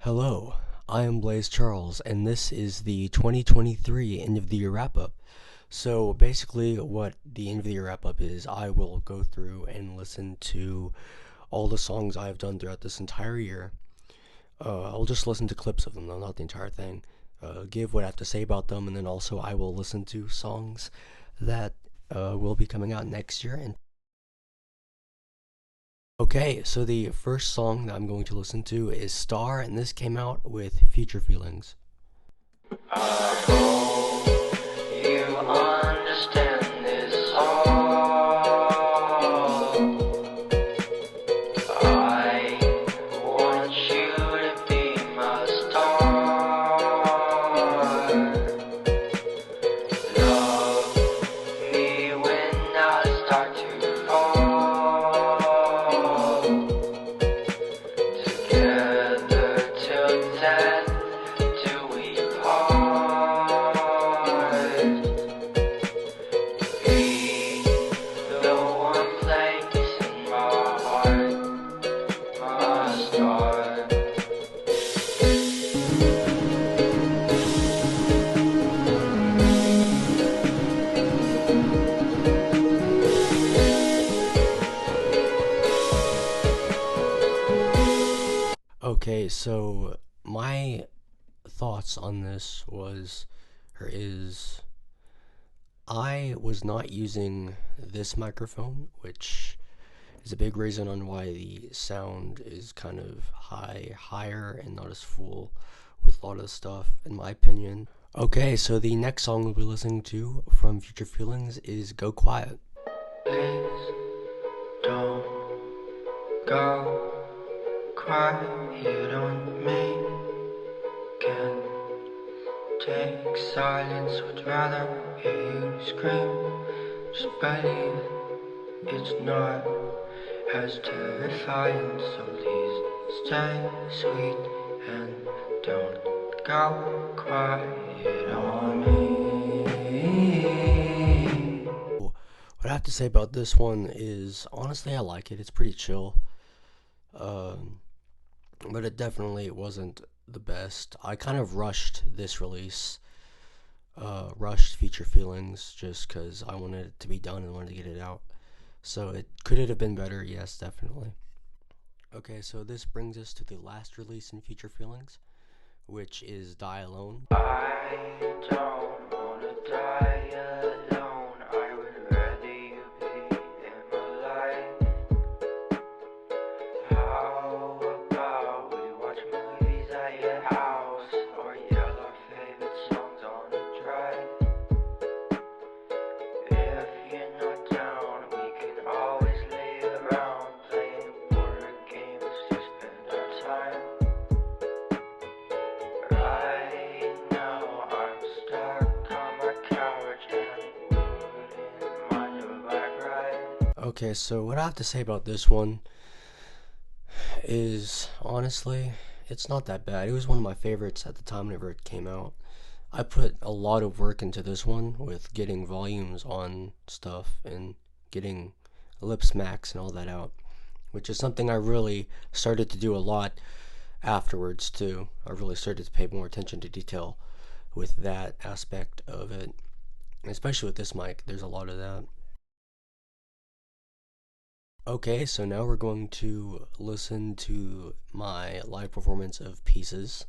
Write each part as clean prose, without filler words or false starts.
Hello, I am Blayze Charles, and this is the 2023 end of the year wrap up. So basically, what the end of the year wrap up is, I will go through and listen to all the songs I've done throughout this entire year. I'll just listen to clips of them, though, not the entire thing. Give what I have to say about them, and then also I will listen to songs that will be coming out next year. And okay, so the first song that I'm going to listen to is Star, and this came out with Future Feelings. I hope you understand this song. I want you to be my star. Love me when I start to fall. Together till death do we part. Be the one place in my heart, my star. Okay, so my thoughts on this is I was not using this microphone, which is a big reason on why the sound is kind of higher and not as full with a lot of the stuff, in my opinion. Okay, so the next song we'll be listening to from Future Feelings is Go Quiet. Please don't go quiet on me. Can take silence, would rather hear you scream. Just believe it's not as terrifying, so please stay sweet and don't go quiet on me. What I have to say about this one is, honestly, I like it. It's pretty chill. But it definitely wasn't the best. I kind of rushed this release, rushed Future Feelings, just because I wanted it to be done and wanted to get it out. So could it have been better? Yes, definitely. Okay, so this brings us to the last release in Future Feelings, which is Die Alone. I don't wanna die alone. I would rather you be in my life. How about we watch movies at your house, or yell our favorite songs on the drive? If you're not down, we can always lay around playing board games to spend our time. Right now I'm stuck on my couch and wouldn't mind a bike ride. Okay, so what I have to say about this one is, honestly, it's not that bad. It was one of my favorites at the time whenever it came out. I put a lot of work into this one with getting volumes on stuff and getting lip smacks and all that out, which is something I really started to do a lot afterwards too. I really started to pay more attention to detail with that aspect of it, and especially with this mic, there's a lot of that. Okay, so now we're going to listen to my live performance of Pieces.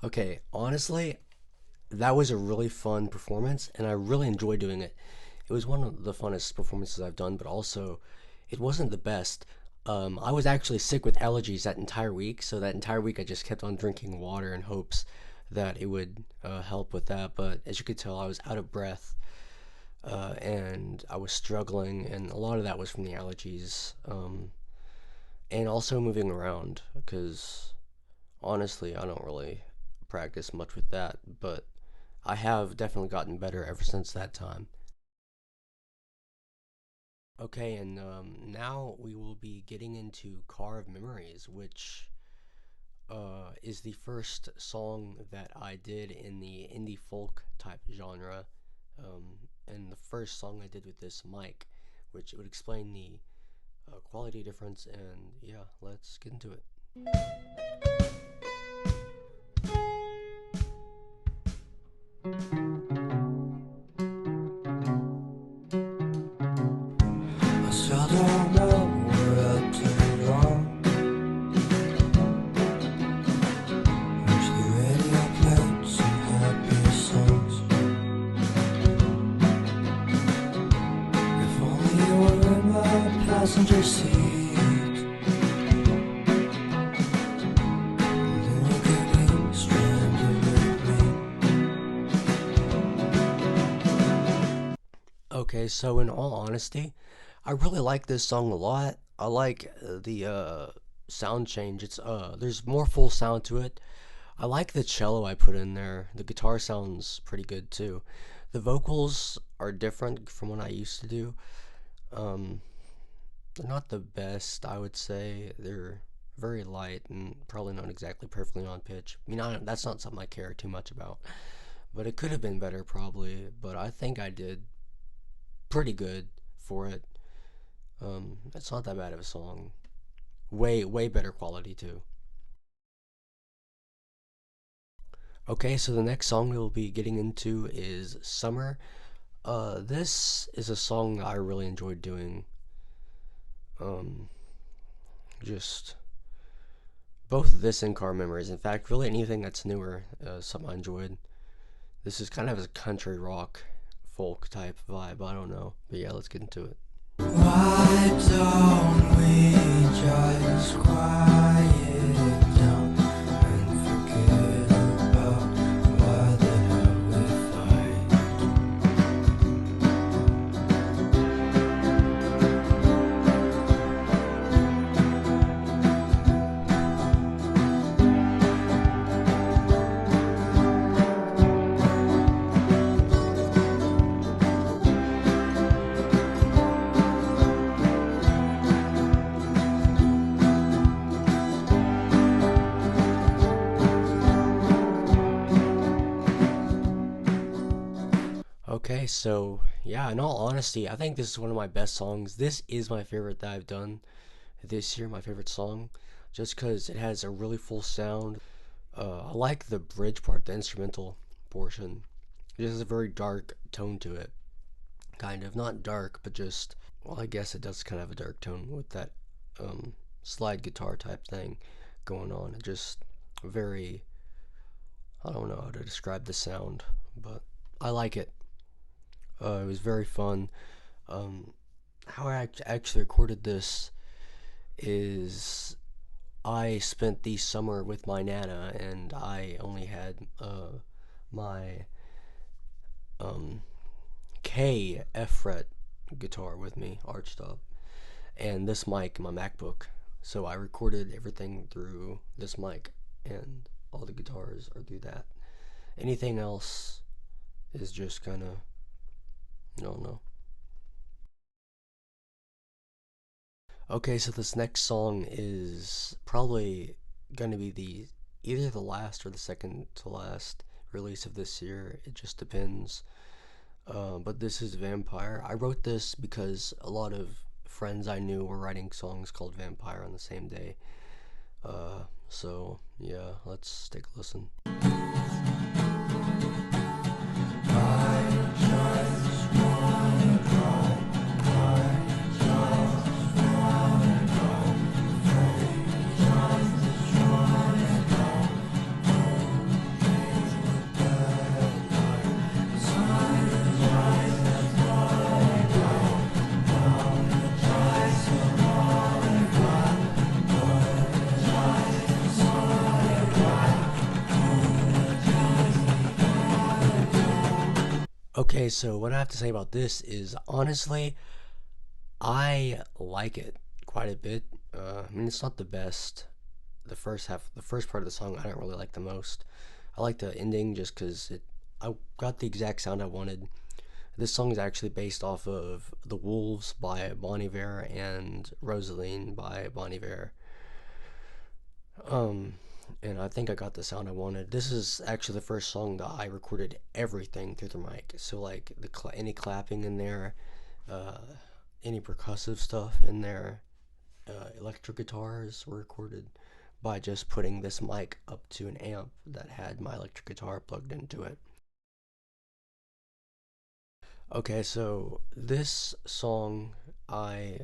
Okay, honestly, that was a really fun performance, and I really enjoyed doing it. It was one of the funnest performances I've done, but also it wasn't the best. I was actually sick with allergies that entire week, so that entire week I just kept on drinking water in hopes that it would help with that. But as you could tell, I was out of breath, and I was struggling, and a lot of that was from the allergies, and also moving around, because honestly, I don't really practice much with that, but I have definitely gotten better ever since that time. Okay, and now we will be getting into Car of Memories, which is the first song that I did in the indie folk type genre, and the first song I did with this mic, which would explain the quality difference. And yeah, let's get into it. I still don't know where I turned wrong. Wish the radio played some happy songs. If only you were in my passenger seat, then you could be stranded with me. Okay, so in all honesty, I really like this song a lot. I like the sound change. There's more full sound to it. I like the cello I put in there. The guitar sounds pretty good too. The vocals are different from what I used to do. Um, they're not the best, I would say. They're very light and probably not exactly perfectly on pitch. I mean, that's not something I care too much about. But it could have been better probably. But I think I did pretty good for it. It's not that bad of a song. Way better quality too. Okay, so the next song we'll be getting into is Summer. This is a song that I really enjoyed doing. Um, just both this and Car Memories. In fact, really anything that's newer, something I enjoyed. This is kind of a country rock, folk type vibe. I don't know, but yeah, let's get into it. Why don't we just quiet down and forget about why the hell we Okay, so yeah, in all honesty, I think this is one of my best songs. This is my favorite that I've done this year, my favorite song, just because it has a really full sound. I like the bridge part, the instrumental portion. It has a very dark tone to it. Kind of. Not dark, but just, well, I guess it does kind of have a dark tone with that slide guitar type thing going on. It just very, I don't know how to describe the sound, but I like it. It was very fun. Um, how I actually recorded this is I spent the summer with my nana, and I only had my um, K F fret guitar with me, arched up, and this mic, my MacBook. So I recorded everything through this mic, and all the guitars are through that. Anything else is just kind of, I don't know. Okay, so this next song is probably going to be the either the last or the second to last release of this year. It just depends. But this is Vampire. I wrote this because a lot of friends I knew were writing songs called Vampire on the same day. So yeah, let's take a listen. Okay, so what I have to say about this is honestly, I like it quite a bit. I mean, it's not the best. The first half, the first part of the song, I don't really like the most. I like the ending just because I got the exact sound I wanted. This song is actually based off of The Wolves by Bon Iver and Rosaline by Bon Iver. Um, and I think I got the sound I wanted. This is actually the first song that I recorded everything through the mic. So like any clapping in there, uh, any percussive stuff in there, electric guitars were recorded by just putting this mic up to an amp that had my electric guitar plugged into it. Okay, so this song I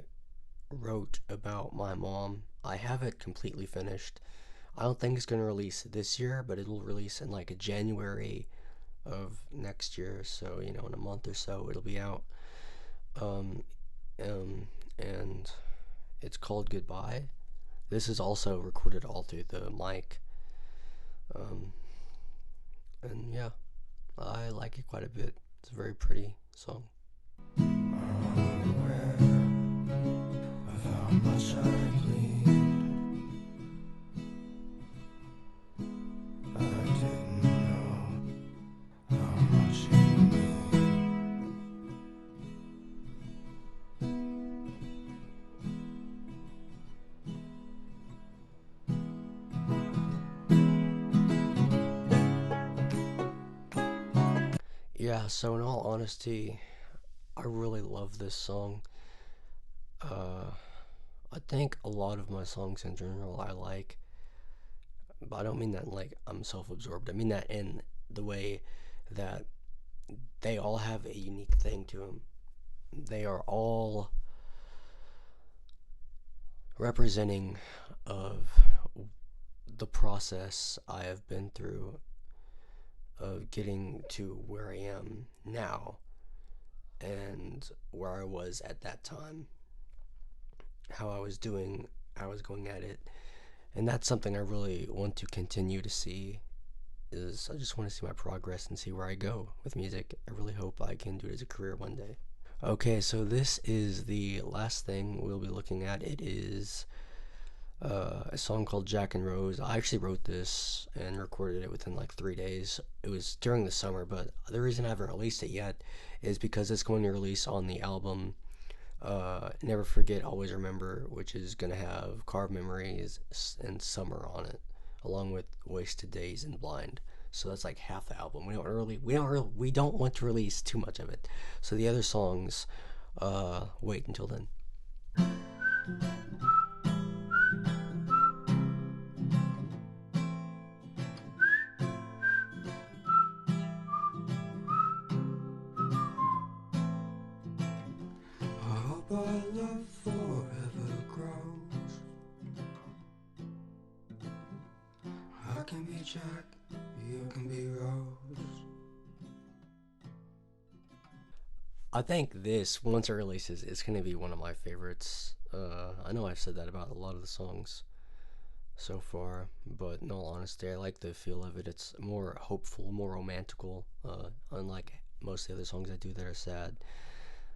wrote about my mom. I have it completely finished. I don't think it's going to release this year, but it'll release in like a January of next year. So, you know, in a month or so, it'll be out. Um, and it's called Goodbye. This is also recorded all through the mic. Um, and yeah, I like it quite a bit. It's a very pretty song. Unaware of how much I bleed. I didn't know how much you mean. Yeah, so in all honesty, I really love this song. Uh, I think a lot of my songs in general I like, but I don't mean that in like I'm self absorbed. I mean that in the way that they all have a unique thing to them. They are all representing of the process I have been through of getting to where I am now and where I was at that time, how I was doing, how I was going at it. And that's something I really want to continue to see is I just want to see my progress and see where I go with music. I really hope I can do it as a career one day. Okay, so this is the last thing we'll be looking at. It is a song called Jack and Rose. I actually wrote this and recorded it within like 3 days. It was during the summer, but the reason I haven't released it yet is because it's going to release on the album Never Forget, Always Remember, which is going to have Carved Memories and Summer on it, along with Wasted Days and Blind. So that's like half the album. We don't want to release too much of it. So the other songs, wait until then. I hope our love forever grows. I can be Jack, you can be Rose. I think this, once it releases, is going to be one of my favorites. I know I've said that about a lot of the songs so far, but in all honesty, I like the feel of it. It's more hopeful, more romantical, unlike most of the other songs I do that are sad.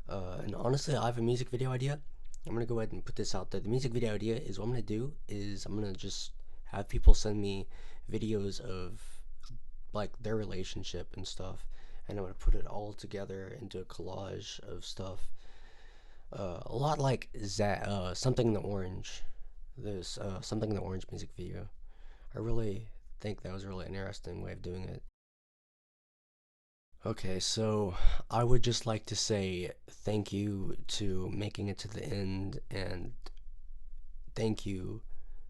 And honestly, I have a music video idea. I'm gonna go ahead and put this out there. The music video idea is what I'm gonna do is I'm gonna just have people send me videos of like their relationship and stuff, and I'm gonna put it all together into a collage of stuff. A lot like something in the orange. There's something in the orange music video. I really think that was really an interesting way of doing it. Okay, so I would just like to say thank you to making it to the end and thank you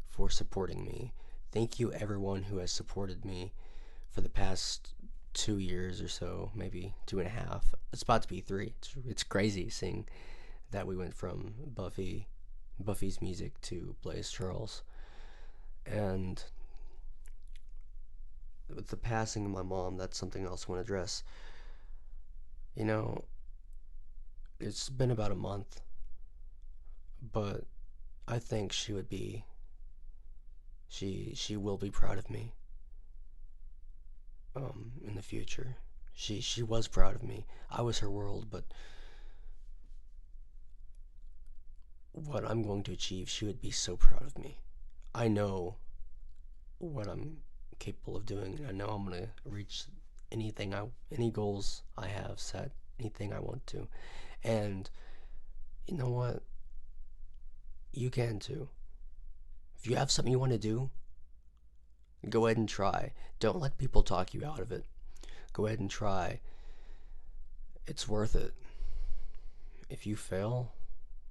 for supporting me. Thank you everyone who has supported me for the past 2 years or so, maybe 2.5. It's about to be 3. It's crazy seeing that we went from Buffy's music to Blayze Charles. And with the passing of my mom, that's something else I want to address. You know, it's been about a month, but I think she will be proud of me in the future. She was proud of me. I was her world, but what I'm going to achieve, she would be so proud of me. I know what I'm capable of doing, and I know I'm gonna reach any goals I have set, anything I want to. And you know what? You can too. If you have something you want to do, go ahead and try. Don't let people talk you out of it. Go ahead and try. It's worth it. If you fail,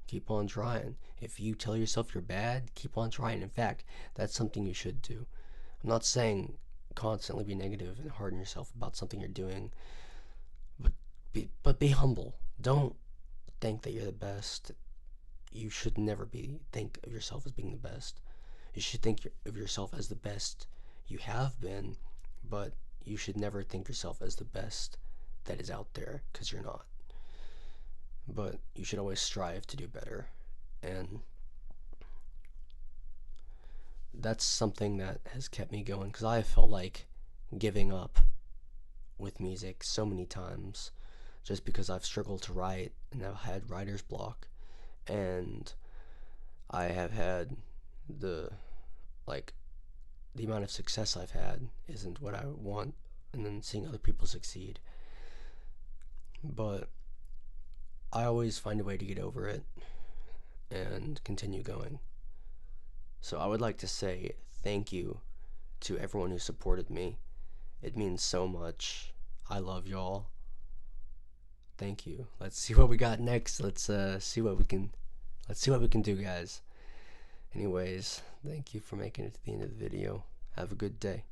keep on trying. If you tell yourself you're bad, keep on trying. In fact, that's something you should do. I'm not saying constantly be negative and harden yourself about something you're doing, but be humble. Don't think that you're the best. You should never be think of yourself as being the best. You should think of yourself as the best you have been, but you should never think yourself as the best that is out there, because you're not. But you should always strive to do better. And that's something that has kept me going, because I felt like giving up with music so many times just because I've struggled to write and I've had writer's block, and I have had the like the amount of success I've had isn't what I want, and then seeing other people succeed. But I always find a way to get over it and continue going. So I would like to say thank you to everyone who supported me. It means so much. I love y'all. Thank you. Let's see what we got next. Let's see what we can do, guys. Anyways, thank you for making it to the end of the video. Have a good day.